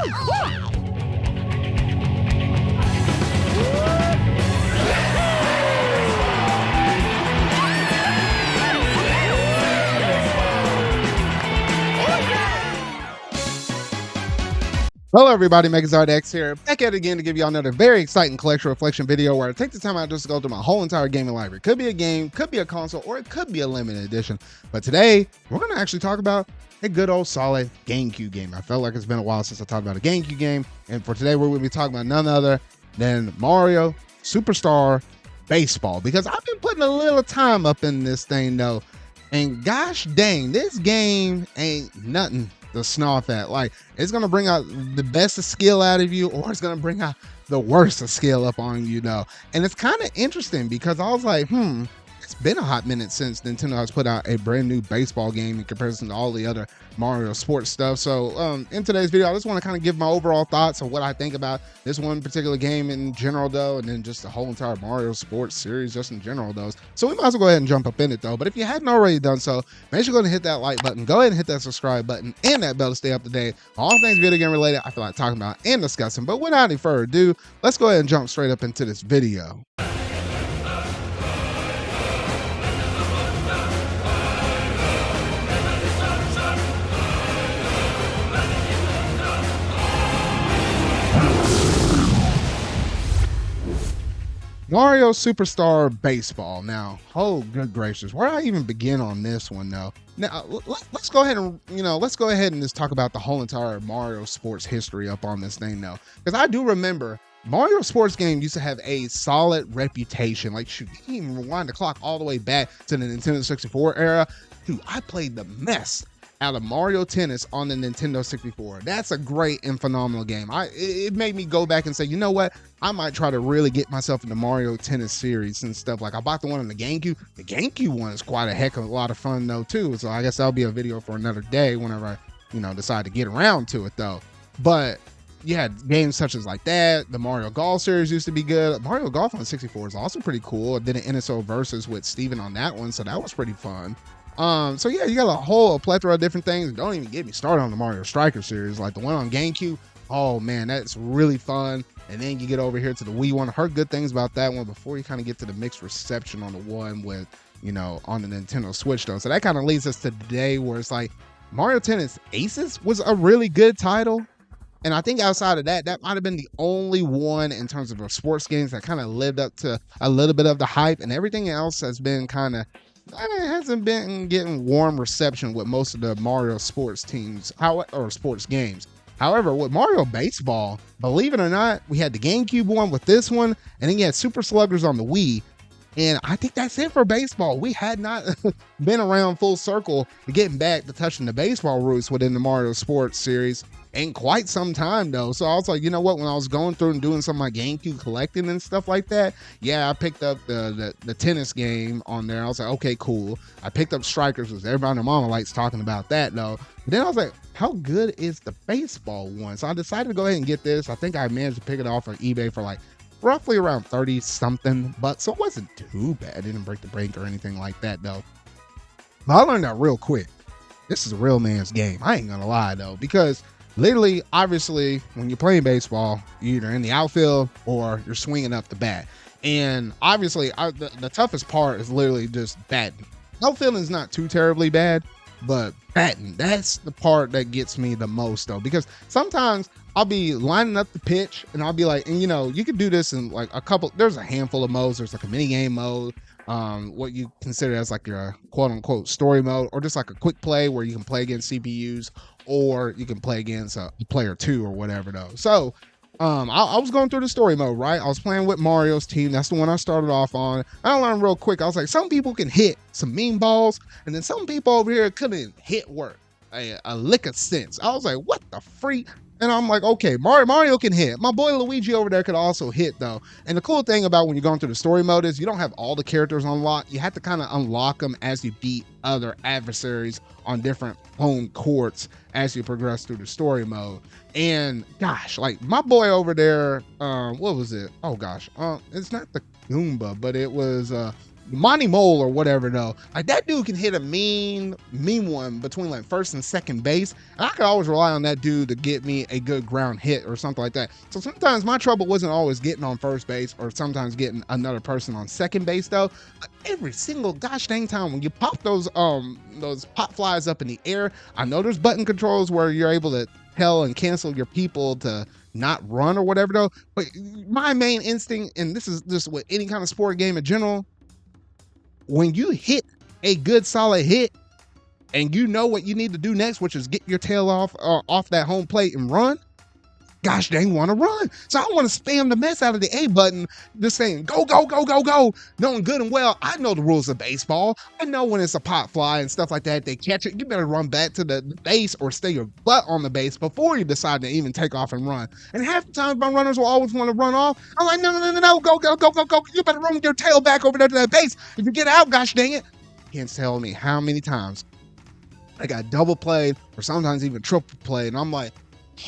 Hello everybody, MegaZardX here, back at it again to give y'all another very exciting collection reflection video where I take the time out just to go through my whole entire gaming library. Could be a game, could be a console, or it could be a limited edition. But today, we're going to actually talk about a good old solid GameCube game. I felt like it's been a while since I talked about a GameCube game, and for today we're going to be talking about none other than Mario Superstar Baseball, because I've been putting a little time up in this thing though, and gosh dang, this game ain't nothing to snuff at. Like, it's gonna bring out the best of skill out of you, or it's gonna bring out the worst of skill up on you though. And it's kind of interesting because I was like, it's been a hot minute since Nintendo has put out a brand new baseball game in comparison to all the other Mario sports stuff. So in today's video, I just want to kind of give my overall thoughts on what I think about this one particular game in general though, and then just the whole entire Mario sports series just in general though. So we might as well go ahead and jump up in it though. But if you hadn't already done so, make sure you go ahead and hit that like button, go ahead and hit that subscribe button and that bell to stay up to date on all things video game related I feel like talking about and discussing. But without any further ado, let's go ahead and jump straight up into this video. Mario Superstar Baseball. Now, oh good gracious, where do I even begin on this one though? Now let's go ahead and just talk about the whole entire Mario sports history up on this thing though, because I do remember Mario sports game used to have a solid reputation. Like, shoot, you can even rewind the clock all the way back to the Nintendo 64 era. Dude, I played the mess out of Mario Tennis on the Nintendo 64. That's a great and phenomenal game. It made me go back and say, you know what? I might try to really get myself into Mario Tennis series and stuff. Like, I bought the one on the GameCube. The GameCube one is quite a heck of a lot of fun though too. So I guess that'll be a video for another day whenever I, decide to get around to it though. But yeah, games such as like that, the Mario Golf series used to be good. Mario Golf on 64 is also pretty cool. I did an NSO versus with Steven on that one, so that was pretty fun. So yeah, you got a plethora of different things. Don't even get me started on the Mario Striker series, like the one on GameCube. Oh man, that's really fun. And then you get over here to the Wii one. I heard good things about that one before you kind of get to the mixed reception on the one with, on the Nintendo Switch though. So that kind of leads us to today where it's like Mario Tennis Aces was a really good title. And I think outside of that, that might have been the only one in terms of the sports games that kind of lived up to a little bit of the hype, and everything else has been kind of, it hasn't been getting warm reception with most of the Mario sports teams, or sports games. However, with Mario Baseball, believe it or not, we had the GameCube one with this one, and then you had Super Sluggers on the Wii. And I think that's it for baseball. We had not been around full circle to getting back to touching the baseball roots within the Mario Sports series in quite some time though. So I was like, you know what, when I was going through and doing some of my GameCube collecting and stuff like that, yeah, I picked up the tennis game on there. I was like, okay, cool. I picked up Strikers because everybody and their mama likes talking about that though. But then I was like, how good is the baseball one? So I decided to go ahead and get this. I think I managed to pick it off on eBay for like roughly around 30 something, but so it wasn't too bad. It didn't break the bank or anything like that though. But I learned that real quick. This is a real man's game. I ain't gonna lie though, because literally, obviously, when you're playing baseball, you're either in the outfield or you're swinging up the bat. And obviously, the toughest part is literally just batting. Outfielding is not too terribly bad, but batting, that's the part that gets me the most though, because sometimes I'll be lining up the pitch and I'll be like, and you can do this in like there's a handful of modes. There's like a mini game mode, what you consider as like your quote unquote story mode, or just like a quick play where you can play against CPUs, or you can play against a player 2 or whatever though. So I was going through the story mode, right? I was playing with Mario's team. That's the one I started off on. I learned real quick. I was like, some people can hit some mean balls, and then some people over here couldn't hit worth a lick of sense. I was like, what the freak? And I'm like, okay, Mario can hit. My boy Luigi over there could also hit though. And the cool thing about when you're going through the story mode is you don't have all the characters unlocked. You have to kind of unlock them as you beat other adversaries on different home courts as you progress through the story mode. And gosh, like my boy over there, what was it? Oh gosh, it's not the Goomba, but it was Monty Mole or whatever though, like that dude can hit a mean one between like first and second base. And I could always rely on that dude to get me a good ground hit or something like that. So sometimes my trouble wasn't always getting on first base or sometimes getting another person on second base though. But every single gosh dang time when you pop those pop flies up in the air, I know there's button controls where you're able to tell and cancel your people to not run or whatever though. But my main instinct, and this is just with any kind of sport game in general, when you hit a good solid hit and you know what you need to do next, which is get your tail off that home plate and run, gosh dang want to run. So I want to spam the mess out of the A button, just saying go, go, go, go, go, knowing good and well I know the rules of baseball. I know when it's a pop fly and stuff like that, they catch it, you better run back to the base or stay your butt on the base before you decide to even take off and run. And half the time my runners will always want to run off. I'm like, no, no, no, no, no, go, go, go, go, go. You better run with your tail back over there to that base. If you get out, gosh dang it. You can't tell me how many times I got double played or sometimes even triple played. And I'm like,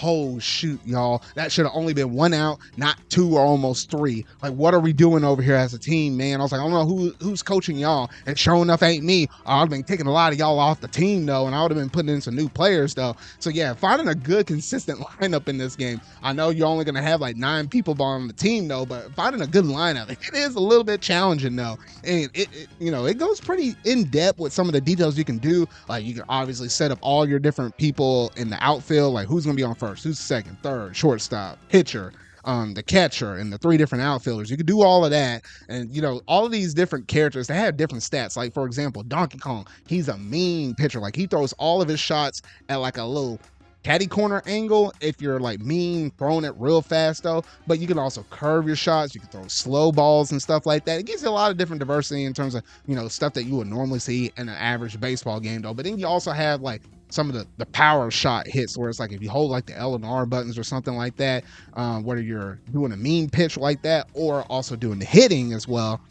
oh shoot, y'all, that should have only been 1 out, not 2 or almost 3. Like, what are we doing over here as a team, man? I was like, I don't know who's coaching y'all, and sure enough ain't me. I'd have been taking a lot of y'all off the team though, and I would have been putting in some new players though. So yeah, finding a good consistent lineup in this game. I know you're only gonna have like 9 people on the team though, but finding a good lineup, it is a little bit challenging though. And it goes pretty in depth with some of the details you can do. Like, you can obviously set up all your different people in the outfield, like who's gonna be on first, who's second, third, shortstop, pitcher, the catcher, and the 3 different outfielders. You could do all of that. And all of these different characters, they have different stats. Like, for example, Donkey Kong, he's a mean pitcher. Like, he throws all of his shots at like a little caddy corner angle if you're like mean, throwing it real fast though. But you can also curve your shots, you can throw slow balls and stuff like that. It gives you a lot of different diversity in terms of stuff that you would normally see in an average baseball game though. But then you also have like some of the power shot hits where it's like if you hold like the L and R buttons or something like that, whether you're doing a mean pitch like that or also doing the hitting as well,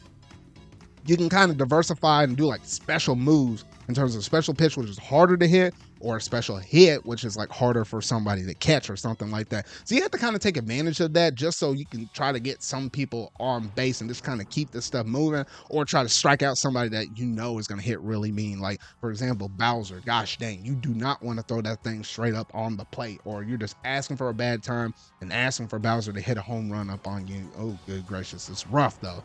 you can kind of diversify and do like special moves in terms of special pitch, which is harder to hit, or a special hit, which is like harder for somebody to catch or something like that. So you have to kind of take advantage of that just so you can try to get some people on base and just kind of keep this stuff moving, or try to strike out somebody that is going to hit really mean. Like, for example, Bowser, gosh dang, you do not want to throw that thing straight up on the plate, or you're just asking for a bad time and asking for Bowser to hit a home run up on you. Oh, good gracious. It's rough though.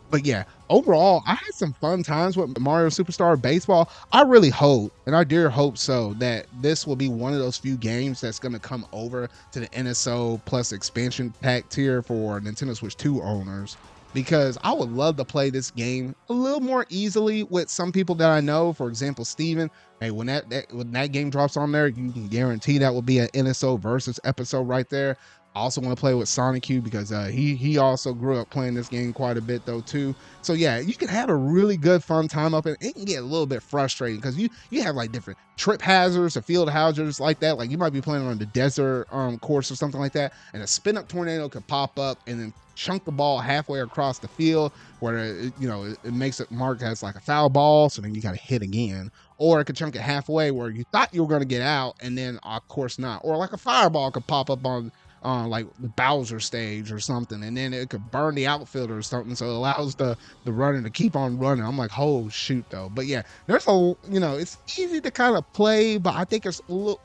But yeah, overall, I had some fun times with Mario Superstar Baseball. I really hope, and I dare hope so, that this will be one of those few games that's going to come over to the NSO Plus expansion pack tier for Nintendo Switch 2 owners, because I would love to play this game a little more easily with some people that I know. For example, Steven. Hey, when that game drops on there, you can guarantee that will be an NSO versus episode right there. I also want to play with Sonic Q because he also grew up playing this game quite a bit though too. So yeah, you can have a really good fun time up, and it can get a little bit frustrating because you have like different trip hazards or field hazards like that. Like, you might be playing on the desert course or something like that, and a spin up tornado could pop up and then chunk the ball halfway across the field where it makes it marked as like a foul ball, so then you got to hit again. Or it could chunk it halfway where you thought you were going to get out and then of course not. Or like a fireball could pop up on like the Bowser stage or something, and then it could burn the outfielder or something, so it allows the runner to keep on running. I'm like, oh shoot though. But yeah, there's it's easy to kind of play, but I think it's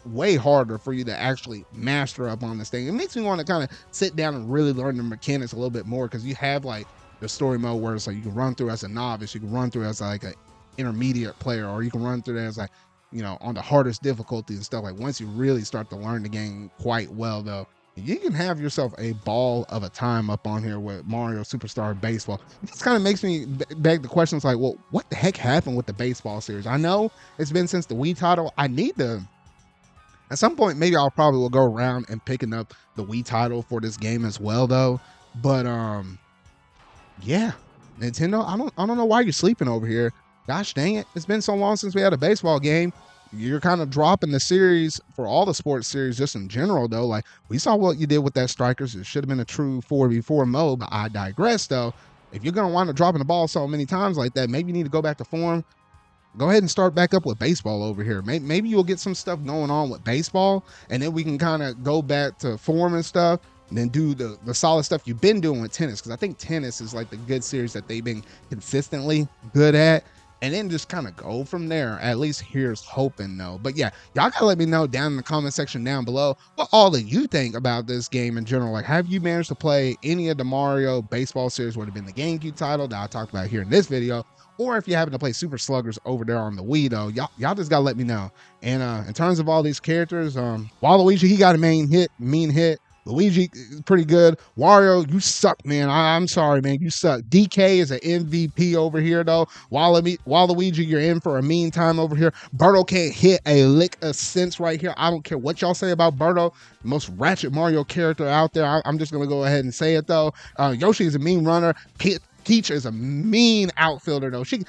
way harder for you to actually master up on this thing. It makes me want to kind of sit down and really learn the mechanics a little bit more, because you have like the story mode where it's like you can run through as a novice, you can run through as like an intermediate player, or you can run through as like on the hardest difficulty and stuff. Like, once you really start to learn the game quite well though, you can have yourself a ball of a time up on here with Mario Superstar Baseball. This kind of makes me beg the questions like, well, what the heck happened with the baseball series? I know it's been since the Wii title. I need to, at some point, maybe I'll probably will go around and picking up the Wii title for this game as well though. But yeah, Nintendo, I don't know why you're sleeping over here. Gosh dang it, it's been so long since we had a baseball game. You're kind of dropping the series for all the sports series just in general though. Like, we saw what you did with that Strikers. It should have been a true 4v4 mode, but I digress though. If you're going to wind up dropping the ball so many times like that, maybe you need to go back to form. Go ahead and start back up with baseball over here. Maybe you'll get some stuff going on with baseball, and then we can kind of go back to form and stuff. and then do the solid stuff you've been doing with tennis, because I think tennis is like the good series that they've been consistently good at, and then just kind of go from there. At least here's hoping, though. But yeah, y'all gotta let me know down in the comment section down below what all that you think about this game in general. Like, have you managed to play any of the Mario baseball series, would have been the GameCube title that I talked about here in this video, or if you happen to play Super Sluggers over there on the Wii, though, y'all just gotta let me know. And in terms of all these characters, Waluigi, he got a mean hit. Luigi is pretty good. Wario, you suck, man. I'm sorry, man. You suck. DK is an MVP over here, though. Waluigi, you're in for a mean time over here. Birdo can't hit a lick of sense right here. I don't care what y'all say about Birdo. The most ratchet Mario character out there. I'm just going to go ahead and say it, though. Yoshi is a mean runner. Peach is a mean outfielder, though. She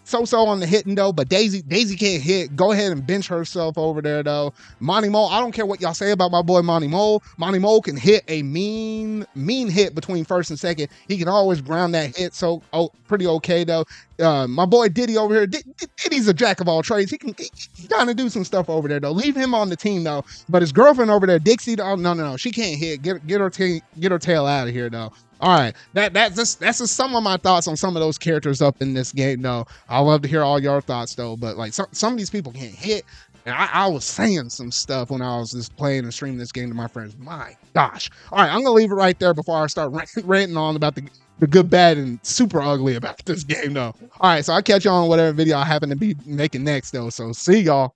so on the hitting, though, but Daisy can't hit. Go ahead and bench herself over there, though. Monty Mole, I don't care what y'all say about my boy Monty Mole. Monty Mole can hit a mean hit between first and second. He can always ground that hit, so pretty okay, though. My boy Diddy over here, Diddy's a jack of all trades. He can kind of do some stuff over there, though. Leave him on the team, though. But his girlfriend over there, Dixie, no, she can't hit. Get her tail out of here, though. All right, that's just some of my thoughts on some of those characters up in this game, though. I love to hear all your thoughts, though. But like some of these people can't hit. And I was saying some stuff when I was just playing and streaming this game to my friends. My gosh. All right, I'm gonna leave it right there before I start ranting on about the good, bad, and super ugly about this game, though. All right, so I'll catch you on whatever video I happen to be making next, though. So see y'all.